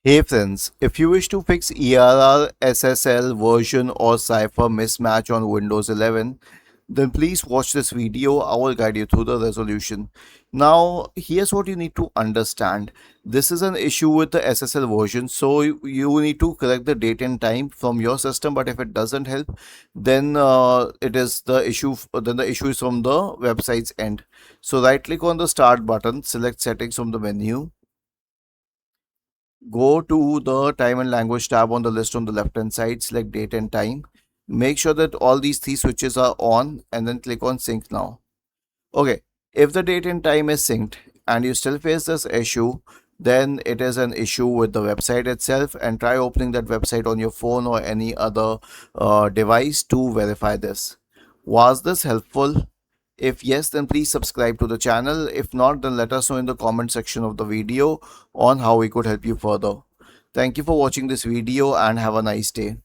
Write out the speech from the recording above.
Hey friends, if you wish to fix ERR SSL version or CIPHER mismatch on Windows 11, then please watch this video. I will guide you through the resolution. Now, here's what you need to understand. This is an issue with the SSL version, so you need to correct the date and time from your system. But if it doesn't help, then it is the issue. Then the issue is from the website's end. So right-click on the Start button, select Settings from the menu. Go to the time and language tab on the list on the left hand side, select date and time. Make sure that all these three switches are on and then click on sync now. Okay, if the date and time is synced and you still face this issue, then it is an issue with the website itself, and try opening that website on your phone or any other device to verify this. Was this helpful? If yes, then please subscribe to the channel. If not, then let us know in the comment section of the video on how we could help you further. Thank you for watching this video and have a nice day.